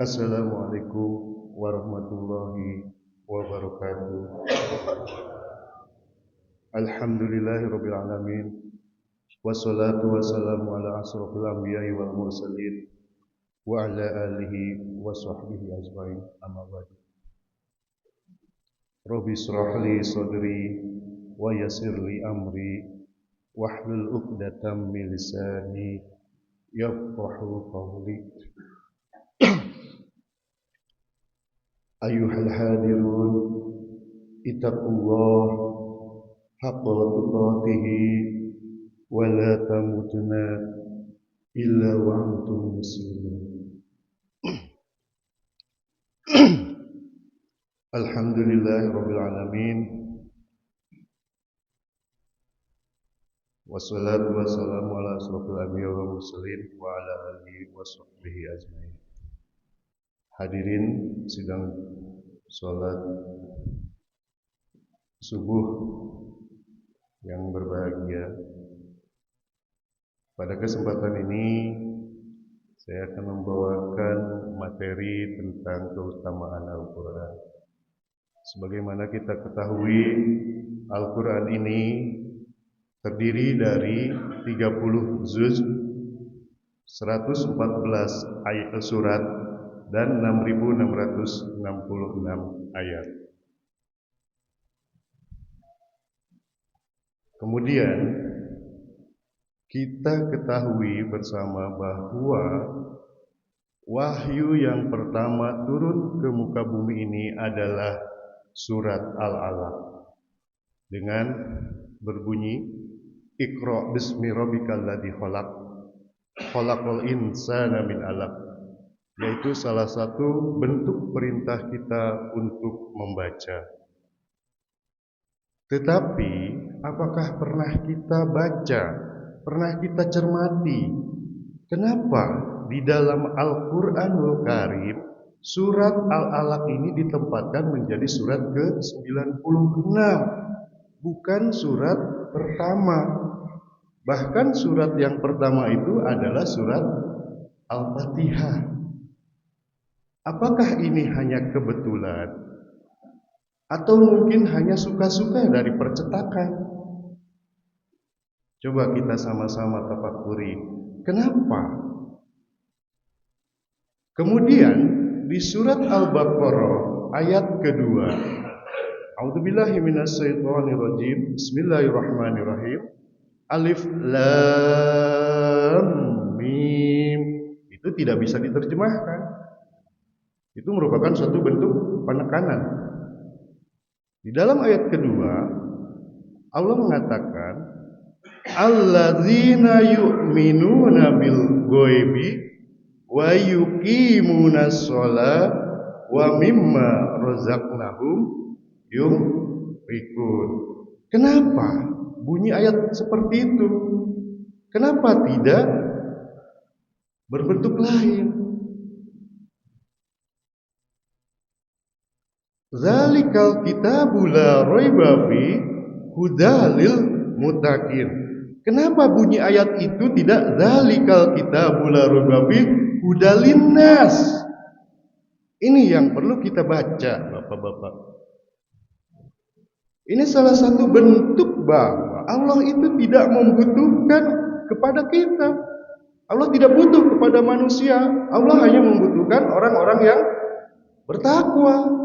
Assalamualaikum warahmatullahi wabarakatuh. Alhamdulillahirabbil alamin. Wassalatu wassalamu ala asrofil anbiya'i wal mursalin wa ala alihi wa sahbihi ajmain. Amma ba'du. Rabbi shrah li sadri wa yassir li amri wahlul 'uqdatam min lisani yafqahu qawli. Ayyuhal hadirun ittaqullah haqqa tuqatih wa la tamutunna illa wa antum muslimun. Alhamdulillahirabbil alamin. Wassalatu wassalamu ala asrofil anbiya'i wal mursalin wa ala alihi wa sahbihi ajmain. Hadirin sidang sholat subuh yang berbahagia. Pada kesempatan ini saya akan membawakan materi tentang keutamaan Al-Quran. Sebagaimana kita ketahui, Al-Quran ini terdiri dari 30 juz, 114 ayat surat, dan 6.666 ayat. Kemudian kita ketahui bersama bahwa wahyu yang pertama turun ke muka bumi ini adalah surat Al-Alaq dengan berbunyi Iqra bismi rabbikal ladzi khalaq khalaqal insana min 'alaq, yaitu salah satu bentuk perintah kita untuk membaca. Tetapi apakah pernah kita baca, pernah kita cermati, kenapa di dalam Al-Quranul Karim surat Al-Alaq ini ditempatkan menjadi surat ke-96, bukan surat pertama. Bahkan surat yang pertama itu adalah surat Al-Fatihah. Apakah ini hanya kebetulan atau mungkin hanya suka-suka dari percetakan? Coba kita sama-sama tafakuri. Kenapa? Kemudian di surat Al-Baqarah ayat kedua, A'udzubillahi minasyaitonirrajim. Bismillahirrahmanirrahim. Alif Lam Mim. Itu tidak bisa diterjemahkan. Itu merupakan suatu bentuk penekanan. Di dalam ayat kedua, Allah mengatakan, alladzina yu'minuna bil ghaibi wa yuqimunas shalah wa mimma razaqnahum yunfiqun. Kenapa bunyi ayat seperti itu? Kenapa tidak berbentuk lain? Zalikal kitabu la raiba fi hudalil muttaqin. Kenapa bunyi ayat itu tidak zalikal kitabu la raiba fi hudalin nas? Ini yang perlu kita baca, Bapak-bapak. Ini salah satu bentuk bahwa Allah itu tidak membutuhkan kepada kita. Allah tidak butuh kepada manusia. Allah hanya membutuhkan orang-orang yang bertakwa.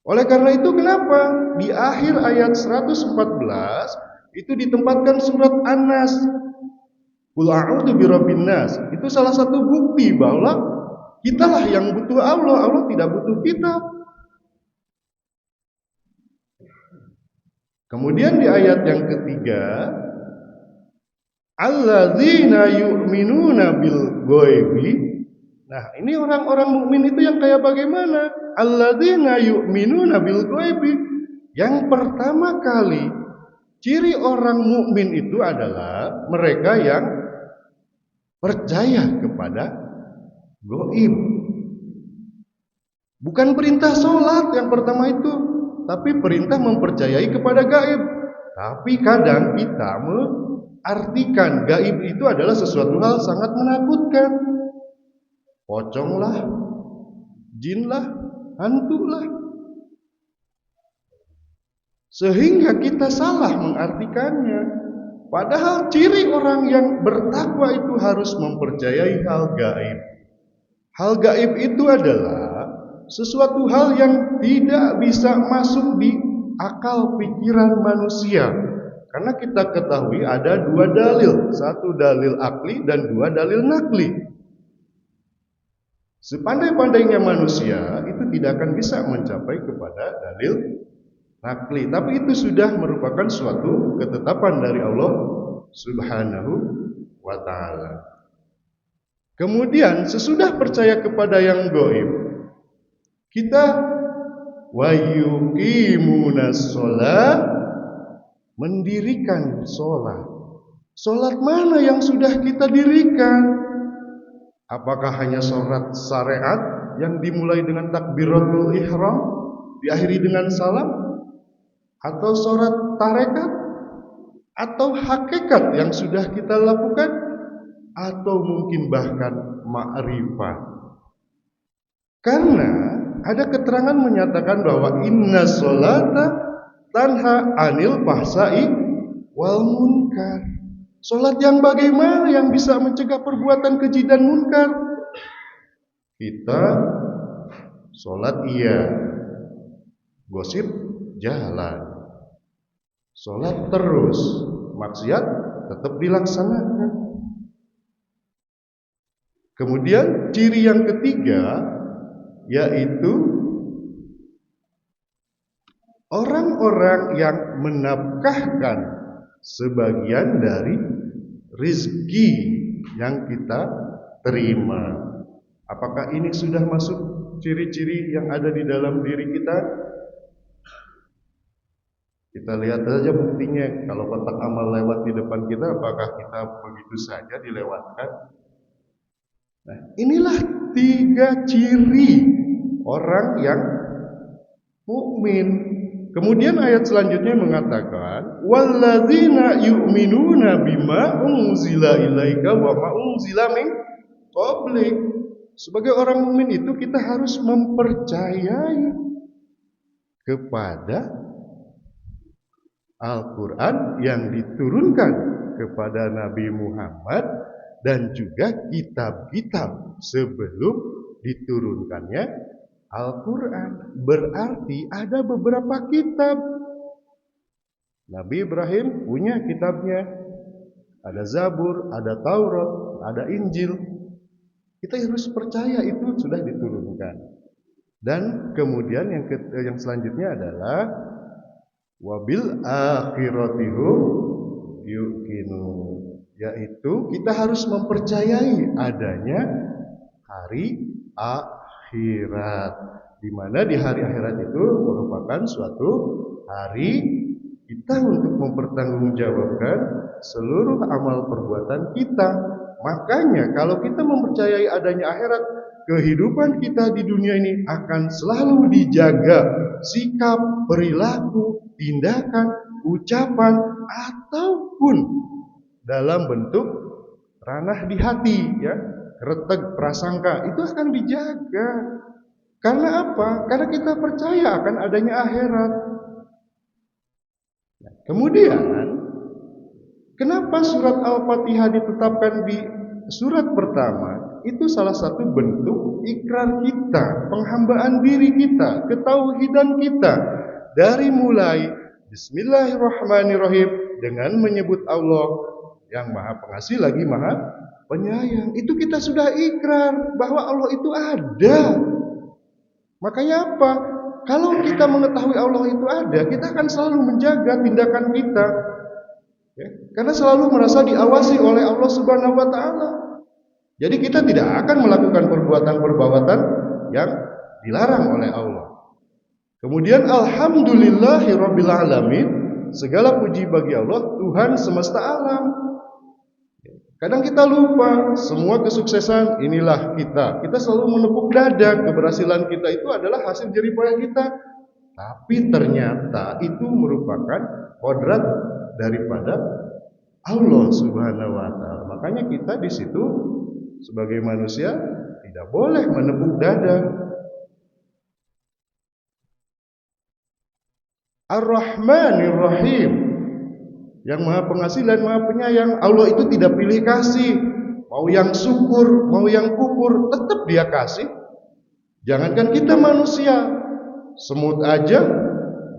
Oleh karena itu kenapa di akhir ayat 114 itu ditempatkan surat An-Nas. Qul a'udzu birabbin nas. Itu salah satu bukti bahwa kitalah yang butuh Allah, Allah tidak butuh kita. Kemudian di ayat yang ketiga, alladzina yu'minuna bil ghaibi. Nah, ini orang-orang mukmin itu yang kayak bagaimana? Alladzina yu'minuna bil ghaibi. Yang pertama kali ciri orang mukmin itu adalah mereka yang percaya kepada gaib. Bukan perintah sholat yang pertama itu, tapi perintah mempercayai kepada gaib. Tapi kadang kita mengartikan gaib itu adalah sesuatu hal sangat menakutkan. pocong lah, jin lah, hantu lah. Sehingga kita salah mengartikannya. Padahal ciri orang yang bertakwa itu harus mempercayai hal gaib. Hal gaib itu adalah sesuatu hal yang tidak bisa masuk di akal pikiran manusia. Karena kita ketahui ada dua dalil, satu dalil akli dan dua dalil nakli. Sepandai-pandainya manusia itu tidak akan bisa mencapai kepada dalil nakli, tapi itu sudah merupakan suatu ketetapan dari Allah Subhanahu wa taala. Kemudian sesudah percaya kepada yang gaib, kita wa yuqimunas shalah, mendirikan sholat. Sholat mana yang sudah kita dirikan? Apakah hanya sholat syariat yang dimulai dengan takbiratul ihram, diakhiri dengan salam? Atau sholat tarekat? Atau hakikat yang sudah kita lakukan? Atau mungkin bahkan ma'rifat? Karena ada keterangan menyatakan bahwa inna sholata tanha anil fahsai wal munkar. Sholat yang bagaimana yang bisa mencegah perbuatan keji dan munkar? Kita sholat iya, gosip jalan. Sholat terus, maksiat tetap dilaksanakan. Kemudian ciri yang ketiga yaitu orang-orang yang menafkahkan sebagian dari rizki yang kita terima. Apakah ini sudah masuk ciri-ciri yang ada di dalam diri kita? Kita lihat saja buktinya. Kalau kotak amal lewat di depan kita, apakah kita begitu saja dilewatkan? Nah, inilah 3 ciri orang yang mukmin. Kemudian ayat selanjutnya mengatakan, walladzina yu'minuna bima unzila ilaika wa ma unzila min qablik. Sebagai orang mukmin itu kita harus mempercayai kepada Al-Quran yang diturunkan kepada Nabi Muhammad dan juga kitab-kitab sebelum diturunkannya Al-Quran. Berarti ada beberapa kitab. Nabi Ibrahim punya kitabnya. Ada Zabur, ada Taurat, ada Injil. Kita harus percaya itu sudah diturunkan. Dan kemudian yang selanjutnya adalah wabil akhiratihum yuqinu, yaitu kita harus mempercayai adanya hari akhirat, di mana di hari akhirat itu merupakan suatu hari kita untuk mempertanggungjawabkan seluruh amal perbuatan kita. Makanya kalau kita mempercayai adanya akhirat, kehidupan kita di dunia ini akan selalu dijaga sikap, perilaku, tindakan, ucapan, ataupun dalam bentuk ranah di hati, ya, retek prasangka itu akan dijaga. Karena apa? Karena kita percaya akan adanya akhirat. Kemudian, kenapa surat Al-Fatihah ditetapkan di surat pertama? Itu salah satu bentuk ikrar kita, penghambaan diri kita, ketauhidan kita. Dari mulai Bismillahirrahmanirrahim dengan menyebut Allah yang Maha Pengasih lagi Maha Penyayang. Itu kita sudah ikrar bahwa Allah itu ada. Makanya apa? Kalau kita mengetahui Allah itu ada, kita akan selalu menjaga tindakan kita. Ya, karena selalu merasa diawasi oleh Allah Subhanahu wa taala. Jadi kita tidak akan melakukan perbuatan-perbuatan yang dilarang oleh Allah. Kemudian alhamdulillahirabbil alamin, segala puji bagi Allah Tuhan semesta alam. Kadang kita lupa semua kesuksesan inilah kita. Kita selalu menepuk dada, keberhasilan kita itu adalah hasil jerih payah kita. Tapi ternyata itu merupakan kodrat daripada Allah Subhanahu wa taala. Makanya kita di situ sebagai manusia tidak boleh menepuk dada. Ar-Rahmanir Rahim, yang Maha Pengasih dan Maha Penyayang. Allah itu tidak pilih kasih, mau yang syukur, mau yang kufur, tetap Dia kasih. Jangankan kita manusia, semut aja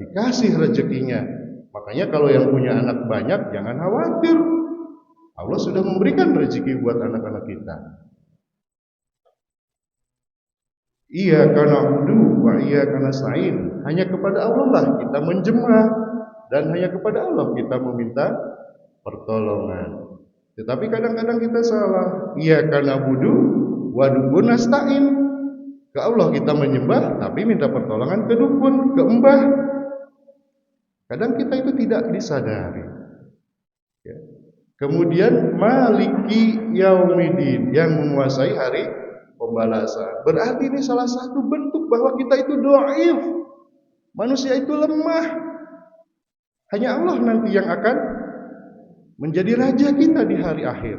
dikasih rezekinya. Makanya kalau yang punya anak banyak, jangan khawatir, Allah sudah memberikan rezeki buat anak-anak kita. Iya karena hudu wa iya karena sa'in. Hanya kepada Allah lah kita menjemah, dan hanya kepada Allah kita meminta pertolongan. Tetapi kadang-kadang kita salah. Iya karena hudu wa dukun nasta'in. Ke Allah kita menyembah, tapi minta pertolongan ke dukun, ke embah. Kadang kita itu tidak disadari. Ya. Kemudian Maliki Yaumidin, yang menguasai hari pembalasan. Berarti ini salah satu bentuk bahwa kita itu dhaif. Manusia itu lemah. Hanya Allah nanti yang akan menjadi raja kita di hari akhir.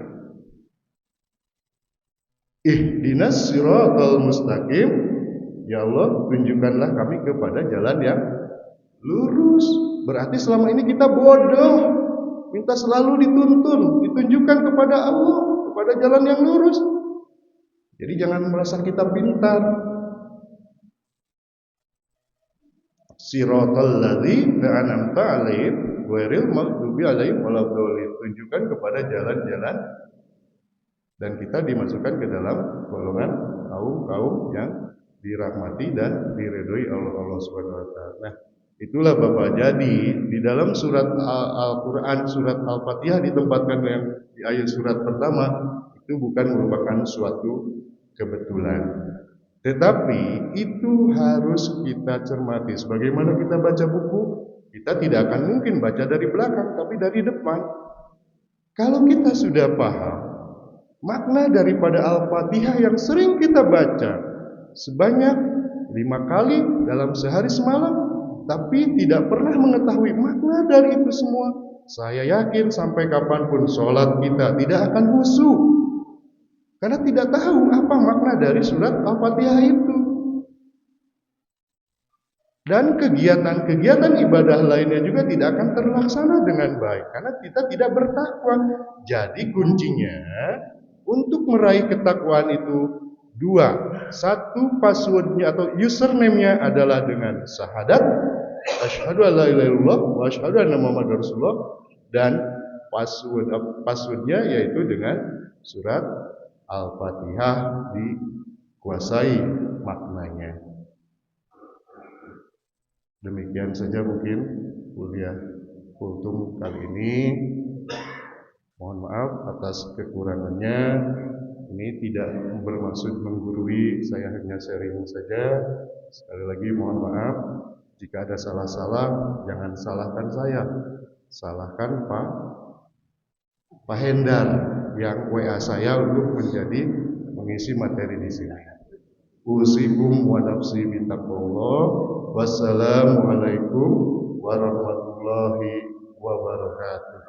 Ihdinas siratal mustaqim. Ya Allah, tunjukkanlah kami kepada jalan yang lurus. Berarti selama ini kita bodoh, minta selalu dituntun, ditunjukkan kepada Allah, kepada jalan yang lurus. Jadi jangan merasa kita pintar. Siratal ladzina an'amta 'alaihim ghairil maghdubi 'alaihim waladdallin. Tunjukkan kepada jalan-jalan, dan kita dimasukkan ke dalam golongan kaum yang dirahmati dan diridhoi oleh Allah Subhanahu wa taala. Nah, itulah Bapak. Jadi di dalam surat Al-Qur'an, surat Al-Fatihah ditempatkan yang di ayat surat pertama itu bukan merupakan suatu kebetulan. Tetapi itu harus kita cermati. Sebagaimana kita baca buku, kita tidak akan mungkin baca dari belakang, tapi dari depan. Kalau kita sudah paham makna daripada Al-Fatihah yang sering kita baca sebanyak 5 kali dalam sehari semalam, tapi tidak pernah mengetahui makna dari itu semua, saya yakin sampai kapanpun sholat kita tidak akan khusyuk, karena tidak tahu apa makna dari surat Al-Fatihah itu. Dan kegiatan-kegiatan ibadah lainnya juga tidak akan terlaksana dengan baik, karena kita tidak bertakwa. Jadi kuncinya untuk meraih ketakwaan itu dua. Satu, passwordnya atau username-nya adalah dengan syahadat asyhadu alla ilaha illallah wa asyhadu anna muhammadar rasulullah, dan passwordnya yaitu dengan surat Al-Fatihah dikuasai maknanya. Demikian saja mungkin kuliah kultum kali ini. Mohon maaf atas kekurangannya. Ini tidak bermaksud menggurui, saya hanya sharing saja. Sekali lagi mohon maaf jika ada salah-salah, jangan salahkan saya, salahkan Pak Hendar yang WA saya untuk mengisi materi di sini. Usikum wa nafsi bitaqwallah. Wassalamualaikum warahmatullahi wabarakatuh.